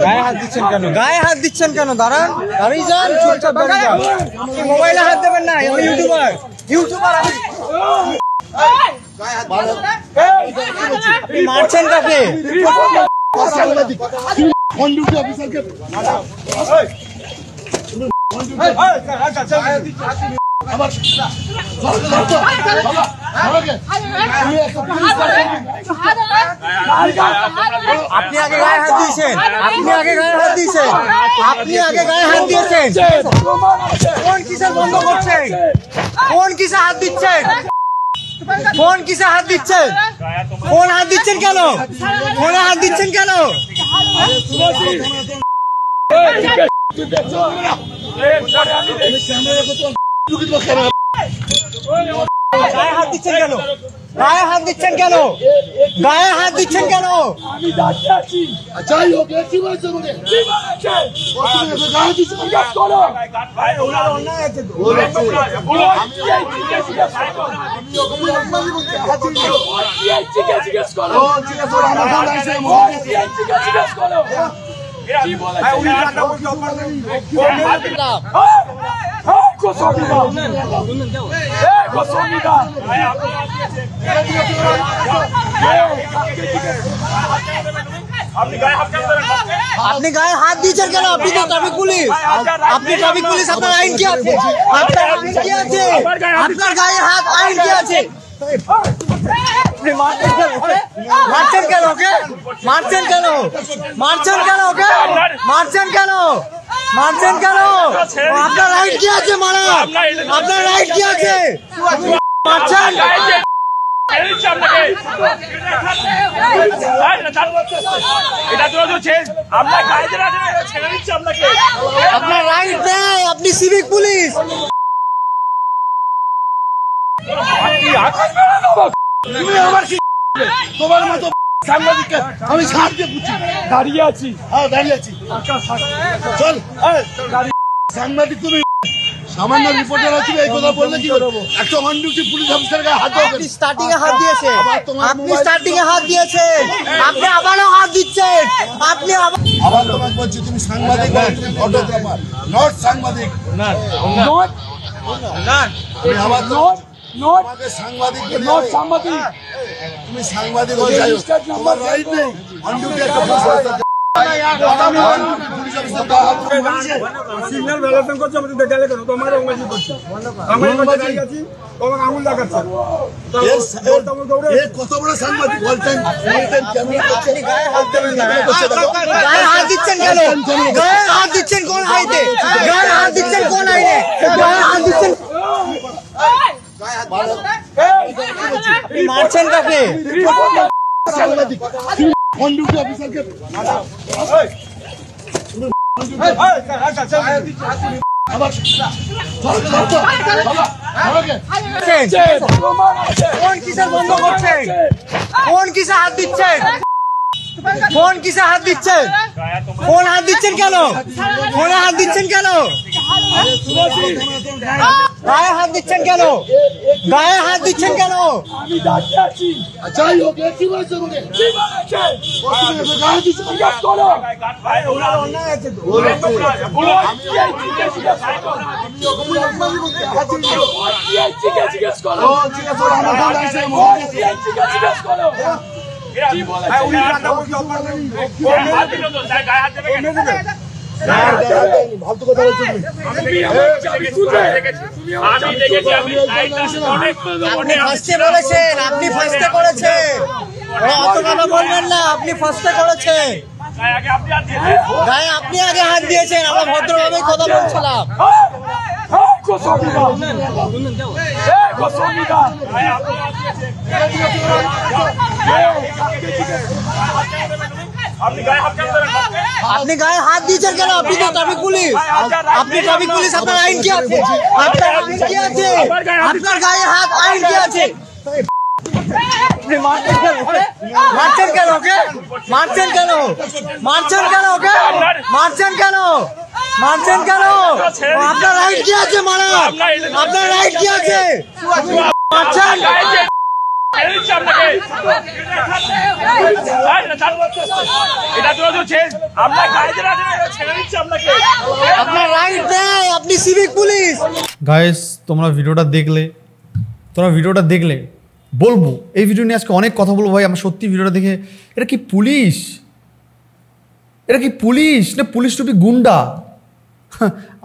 গায়ে হাত দিচ্ছেন কেন? গায়ে হাত দিচ্ছেন কেন? দাঁড়ান, দাঁড়িয়ে যান, চুপচাপ দাঁড়িয়ে যান। আপনি মোবাইলে হাত দেবেন না, আমি ইউটিউবার। আপনি মারছেন কাকে? আপনি আগে গায়ে হাত দিয়েছেন, আপনি আগে গায়ে হাত দিয়েছেন, আপনি আগে গায়ে হাত দিয়েছেন। কোন কিসে বন্ধ করছেন? কোন কিসে হাত দিচ্ছেন? কোন কিসে হাত দিচ্ছেন? কোন হাত দিচ্ছেন কেন? কোন হাত দিচ্ছেন কেন? গায়ে হাত দিচ্ছেন কেন? গায়ে হাত দিচ্ছেন কেন? গায়ে হাত দিচ্ছেন কেন? আপনি গায়ে হাত দিয়েছেন কেন? আপনি তো ট্রাফিক পুলিশ, আপনি ট্রাফিক পুলিশ, আপনার আইন কি আছে? আপনার আইন কি আছে? আপনার গায়ে হাত আইন কি আছে? মারছেন কেন ওকে? মারছেন কেন? মারছেন কেন ওকে? মারছেন কেন? মারছেন কেন? আপনার রাইট কি আছে মারা? আপনার রাইট কি আছে? মারছেন? আপনার রাইট নেই, আপনি সিভিক পুলিশ। তোমার মতো সাংবাদিককে আমি সাহায্য করছি, দাঁড়িয়ে আছি। হ্যাঁ দাঁড়িয়ে আছি, চল। সাংবাদিক তুমি সামান্য রিপোর্টার আছে, এই কথা বললে কি করবো? একটা অন ডিউটি পুলিশ অফিসার গায়ে হাত দেওয়া। আপনি স্টার্টিং এ হাত দিয়েছেন, আপনি স্টার্টিং এ হাত দিয়েছেন, আপনি আবারও হাত দিচ্ছেন। আপনি আবার তোমাকে বলছি, তুমি সাংবাদিক, ফটোগ্রাফার, নট সাংবাদিক। না সাংবাদিক, তুমি সাংবাদিক হয়ে যাও, তোমার রাইট নেই। অন ডিউটি একটা সিগন্যাল ভায়োলেশন করছে, আমাদের দেখালে কেন? তোমার অঙ্গাজি করছে, আমি দাঁড়িয়ে আছি, তোমাকে আঙুল দেখাচ্ছে। কত বড় সাংবাদিক বলতেন? গায়ে হাত দিচ্ছেন কেন? গায়ে হাত দিচ্ছেন কোন আইনে? গায়ে হাত দিচ্ছেন কোন আইনে? গায়ে হাত দিচ্ছেন, মারছেন কাকে? সাংবাদিক অন ডিউটি অফিসারকে কোন কিসে বন্ধ করছেন? কোন কিসে হাত দিচ্ছেন? কোন কিসে হাত দিচ্ছেন? কোন হাত দিচ্ছেন কেন? কোন হাত দিচ্ছেন কেন? গায়ে হাত দিচ্ছেন কেন? গায়ে হাত দিচ্ছেন কেন? আমি দাঁড়িয়ে আছি। যাই হোক, কি বলছো তোকে? ফালতু কথা বলছো আপনি ফার্স্টে বলেছেন, আপনি ফার্স্টে করেছেন, অত কথা বলবেন না। আপনি ফার্স্টে করেছেন, গায়ে আপনি আগে হাত দিয়েছেন। আমরা ভদ্রভাবে কথা বলছিলাম। আপনি গায়ে হাত দিয়েছেন কেন? আপনি তো ট্রাফিক পুলিশ, আপনি ট্রাফিক পুলিশ, আপনার আইন কি আছে? আপনার আইন কি আছে? আপনার গায়ে হাত আইন কি আছে? মারছেন কেন ওকে? মারছেন কেন? মারছেন কেন ওকে? মারছেন কেন? মারছেন কেন? আপনার রাইট কি আছে মারা? আপনার রাইট কি আছে? আপনার রাইট দেয়, আপনি সিভিক পুলিশ। গাইস তোমরা ভিডিওটা দেখলে বলবো এই ভিডিও নিয়ে আজকে অনেক কথা বলবো ভাই। আমার সত্যি ভিডিওটা দেখে এটা কি পুলিশ না পুলিশ টুপি গুন্ডা?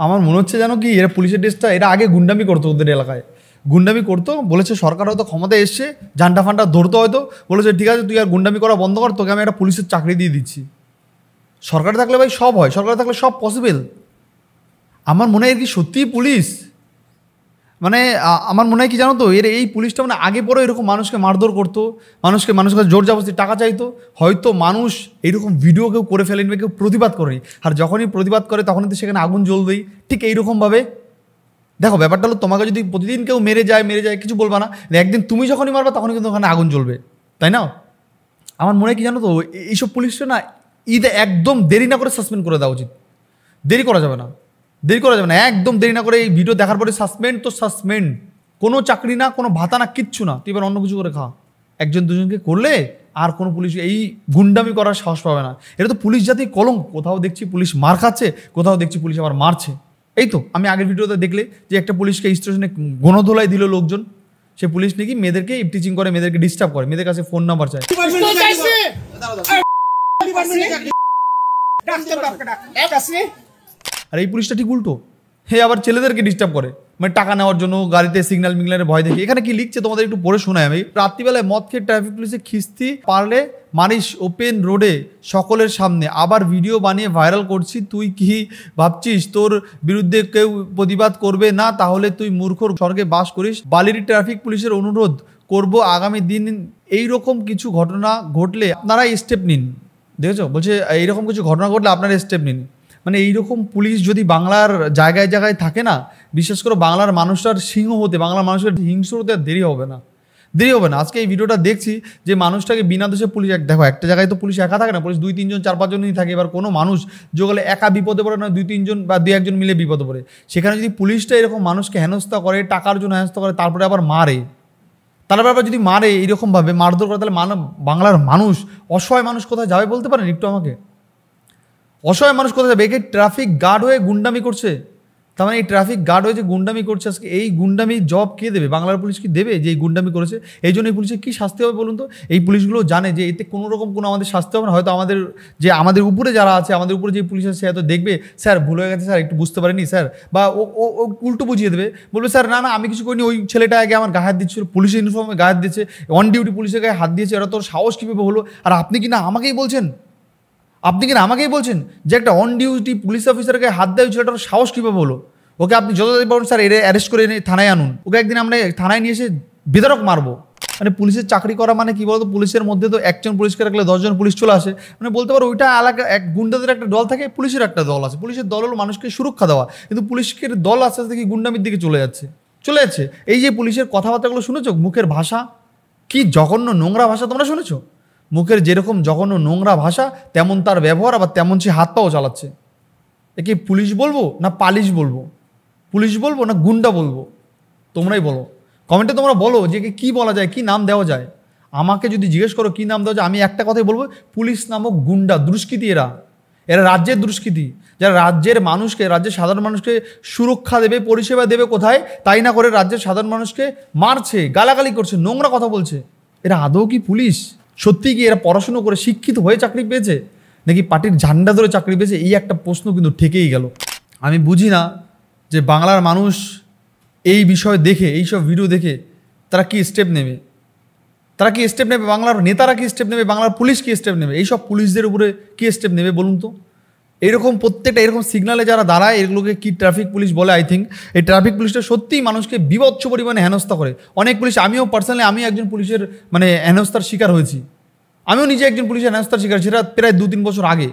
আমার মনে হচ্ছে জানো কি এরা পুলিশের ড্রেসটা এরা আগে গুন্ডামি করতো, ওদের এলাকায় গুন্ডামি করতো। বলেছে সরকার হয়তো ক্ষমতায় এসছে, জান্ডা ফান্ডা ধরতো, হয়তো বলেছে ঠিক আছে তুই আর গুন্ডামি করা বন্ধ কর, তোকে আমি একটা পুলিশের চাকরি দিয়ে দিচ্ছি। সরকার থাকলে ভাই সব হয়, সরকার থাকলে সব পসিবল। আমার মনে হয় কি সত্যিই পুলিশ মানে আমার মনে হয় কি জানো তো এই পুলিশটা মানে আগে পরে এরকম মানুষকে মারধর করতো, মানুষের কাছে জোর জবরদস্তি টাকা চাইতো, হয়তো মানুষ এইরকম ভিডিও কেউ করে ফেলেনি, কেউ প্রতিবাদ করেনি, আর যখনই প্রতিবাদ করে তখনই তো সেখানে আগুন জ্বলবেই। ঠিক এইরকমভাবে দেখো ব্যাপারটা হলো তোমাকে যদি প্রতিদিন কেউ মেরে যায় কিছু বলবা না, একদিন তুমি যখনই মারবা তখনই কিন্তু ওখানে আগুন জ্বলবে, তাই না? আমার মনে হয় কি জানো তো এইসব পুলিশটা না একদম দেরি না করে সাসপেন্ড করে দেওয়া উচিত। দেরি করা যাবে না, একদম দেরি না করে। এই ভিডিও দেখার পরে সাসপেন্ড তো সাসপেন্ড, কোনো চাকরি না, কোনো ভাতা না, কিচ্ছু না, তুই এবার অন্য কিছু করে খা। একজন দুজনকে করলে আর কোনো পুলিশ এই গুন্ডামি করার সাহস পাবে না। এটা তো পুলিশ জাতি কলঙ্ক। কোথাও দেখছি পুলিশ মার খাচ্ছে, কোথাও দেখছি পুলিশ আবার মারছে। এই তো আমি আগের ভিডিওতে দেখলে যে একটা পুলিশকে স্টেশনে গণধোলাই দিল লোকজন, সে পুলিশ নাকি মেয়েদেরকে টিচিং করে, মেয়েদেরকে ডিস্টার্ব করে, মেয়েদের কাছে ফোন নাম্বার চায়। আর এই পুলিশটা ঠিক উল্টো, আবার ছেলেদেরকে ডিস্টার্ব করে, মানে টাকা নেওয়ার জন্য গাড়িতে সিগন্যাল মিগনালের ভয় দেখি। এখানে কি লিখছে তোমাদের একটু পড়ে শোনায় আমি। রাত্রিবেলায় মদ খেয়ে ট্রাফিক পুলিশে খিস্তি পারলে মারিস ওপেন রোডে সকলের সামনে, আবার ভিডিও বানিয়ে ভাইরাল করছি। তুই কি ভাবছিস তোর বিরুদ্ধে কেউ প্রতিবাদ করবে না? তাহলে তুই মূর্খর স্বর্গে বাস করিস। বালির ট্রাফিক পুলিশের অনুরোধ করব আগামী দিন এইরকম কিছু ঘটনা ঘটলে আপনারা স্টেপ নিন। দেখেছো, বলছে এইরকম কিছু ঘটনা ঘটলে আপনারা স্টেপ নিন। মানে এইরকম পুলিশ যদি বাংলার জায়গায় জায়গায় থাকে না, বিশেষ করে বাংলার মানুষটার সিংহ হতে, বাংলার মানুষের হিংস্র হতে দেরি হবে না। আজকে এই ভিডিওটা দেখছি যে মানুষটাকে বিনা দোষে পুলিশ, দেখো একটা জায়গায় তো পুলিশ একা থাকে না, পুলিশ 2-3 জন 4-5 জনই থাকে। এবার কোনো মানুষ যোগলে একা বিপদে পড়ে না, 2-3 জন বা 2-1 জন মিলে বিপদে পড়ে। সেখানে যদি পুলিশটা এরকম মানুষকে হেনস্থা করে, টাকার জন্য হেনস্থা করে, তারপরে আবার মারে, যদি মারে এইরকমভাবে মারধর করে, তাহলে বাংলার মানুষ, অসহায় মানুষ কোথায় যাবে বলতে পারেন একটু আমাকে? অসহায় মানুষ কোথায় যাবে? একে ট্রাফিক গার্ড হয়ে গুন্ডামি করছে, তার মানে এই ট্রাফিক গার্ড হয়ে যে গুন্ডামি করছে, আজকে এই গুন্ডামি জব কে দেবে? বাংলার পুলিশ কি দেবে যে এই গুন্ডামি করেছে? এই জন্য এই পুলিশের কী শাস্তি হবে বলুন তো? এই পুলিশগুলো জানে যে এতে কোনো রকম কোনো আমাদের শাস্তি হবে না। হয়তো আমাদের উপরে যারা আছে, আমাদের উপরে যে পুলিশ আছে, সে হয়তো দেখবে স্যার ভুল হয়ে গেছে, স্যার একটু বুঝতে পারিনি স্যার, বা ও উল্টো বুঝিয়ে দেবে, বলবে স্যার না আমি কিছু করিনি, ওই ছেলেটা আগে আমার গায়ে হাত দিচ্ছিল, পুলিশের ইউনিফর্মে গায়ে হাত দিচ্ছে, অন ডিউটি পুলিশের গায়ে হাত দিয়েছে, এরা তোর সাহস কীভাবে হলো? আর আপনি কি না আমাকেই বলছেন যে একটা অন ডিউটি পুলিশ অফিসারকে হাত দেওয়া ছেলেটার সাহস কীভাবে হলো? ওকে আপনি যত বলুন স্যার এর অ্যারেস্ট করে এনে থানায় আনুন, ওকে একদিন আমরা থানায় নিয়ে এসে বেদরক মারবো। মানে পুলিশের চাকরি করা মানে কি বলতো? পুলিশের মধ্যে তো একজন পুলিশকে রাখলে 10 জন পুলিশ চলে আসে। মানে বলতে পারো ওইটা এলাকা এক গুন্ডাদের একটা দল থাকে, পুলিশের একটা দল আছে। পুলিশের দল হলো মানুষকে সুরক্ষা দেওয়া, কিন্তু পুলিশের দল আস্তে আস্তে কি গুন্ডামির দিকে চলে যাচ্ছে। এই যে পুলিশের কথাবার্তাগুলো শুনেছো, মুখের ভাষা কি জঘন্য নোংরা ভাষা তোমরা শুনেছো? মুখের যেরকম জঘন্য নোংরা ভাষা, তেমন তার ব্যবহার, আবার তেমন সে হাত পাও চালাচ্ছে। একে পুলিশ বলবো না পালিশ বলবো? পুলিশ বলবো না গুন্ডা বলবো? তোমরাই বলো, কমেন্টে তোমরা বলো যে কি বলা যায়, কি নাম দেওয়া যায়। আমাকে যদি জিজ্ঞেস করো কি নাম দেওয়া যায়, আমি একটা কথাই বলবো, পুলিশ নামক গুন্ডা, দুষ্কৃতী। এরা রাজ্যের দুষ্কৃতী, যারা রাজ্যের মানুষকে, রাজ্যের সাধারণ মানুষকে সুরক্ষা দেবে, পরিষেবা দেবে কোথায়, তাই না করে রাজ্যের সাধারণ মানুষকে মারছে, গালাগালি করছে, নোংরা কথা বলছে। এরা আদৌ কি পুলিশ? সত্যি কি এরা পড়াশুনো করে শিক্ষিত হয়ে চাকরি পেয়েছে, নাকি পার্টির ঝান্ডা ধরে চাকরি পেয়েছে? এই একটা প্রশ্ন কিন্তু থেকেই গেল। আমি বুঝি না যে বাংলার মানুষ এই বিষয় দেখে, এইসব ভিডিও দেখে তারা কি স্টেপ নেবে, বাংলার নেতারা কি স্টেপ নেবে, বাংলার পুলিশ কি স্টেপ নেবে, এইসব পুলিশদের উপরে কি স্টেপ নেবে বলুন তো? এরকম প্রত্যেকটা এরকম সিগনালে যারা দাঁড়ায়, এগুলোকে কি ট্রাফিক পুলিশ বলে? আই থিঙ্ক এই ট্রাফিক পুলিশটা সত্যিই মানুষকে বিভৎস পরিমাণে হেনস্থা করে। অনেক পুলিশ, আমিও পার্সোনালি আমি একজন পুলিশের মানে হেনস্থার শিকার হয়েছি। আমিও নিজে একজন পুলিশের হেনস্থার শিকার, সেটা প্রায় 2-3 বছর আগে।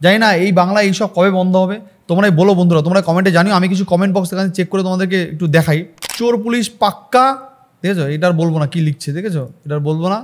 জানি না এই বাংলায় এইসব কবে বন্ধ হবে, তোমরাই বলো বন্ধুরা, তোমরা কমেন্টে জানিও। আমি কিছু কমেন্ট বক্স এখানে চেক করে তোমাদেরকে একটু দেখাই। চোর পুলিশ পাক্কা, দেখেছো? এটার বলবো না কি লিখছে, দেখেছো? এটার বলবো না,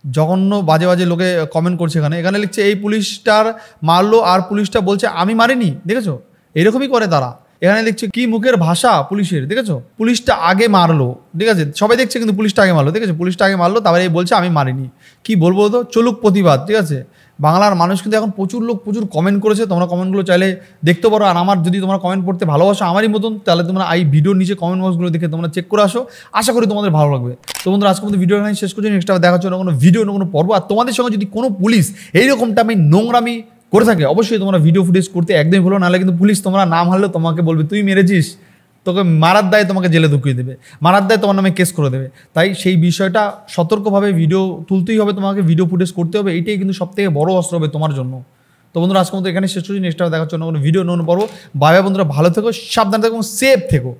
জঘন্য বাজে বাজে লোকে কমেন্ট করছে। এখানে লিখছে এই পুলিশটার মারলো, আর পুলিশটা বলছে আমি মারিনি। দেখেছো? এরকমই করে তারা। এখানে দেখছি কি মুখের ভাষা পুলিশের, দেখেছো? পুলিশটা আগে মারলো, ঠিক আছে, সবাই দেখছে কিন্তু পুলিশটা আগে মারলো, ঠিক আছে, পুলিশটা আগে মারলো, তারপরে এই বলছে আমি মারিনি। কি বলবো তো, চলুক প্রতিবাদ, ঠিক আছে। বাংলার মানুষ কিন্তু এখন প্রচুর কমেন্ট করেছে, তোমরা কমেন্টগুলো চাইলে দেখতে পারো। আর আমার যদি তোমরা কমেন্ট পড়তে ভালোবাসো আমারই মতন, তাহলে তোমরা এই ভিডিওর নিচে কমেন্ট বক্সগুলো দেখে তোমরা চেক করে আসো, আশা করি তোমাদের ভালো লাগবে। তো বন্ধুরা আজকে মধ্যে ভিডিও এখানে শেষ করছি, নেক্সট টাইম দেখা হচ্ছে কোনো ভিডিও কোনো পর্ব। আর তোমাদের সঙ্গে যদি কোনো পুলিশ এইরকমটা আমি নোংরামি করে থাকে, অবশ্যই তোমরা ভিডিও ফুটেজ করতে একদমই ভুলো, নাহলে কিন্তু পুলিশ তোমরা নাম হারলেও তোমাকে বলবে তুই মেরেছিস, তোকে মারার দায় তোমাকে জেলে ঢুকিয়ে দেবে, মারার দায় তোমার নামে কেস করে দেবে। তাই সেই বিষয়টা সতর্কভাবে ভিডিও তুলতেই হবে, তোমাকে ভিডিও ফুটেজ করতে হবে, এইটাই কিন্তু সব থেকে বড় অস্ত্র হবে তোমার জন্য। তো বন্ধুরা আজকে মতো এখানে শেষ করছি, নেক্সট টাইম দেখার জন্য কোনো ভিডিও পর্ব। বাই বাই বন্ধুরা, ভালো থেকো, সাবধান থেকো, সেফ থেকো।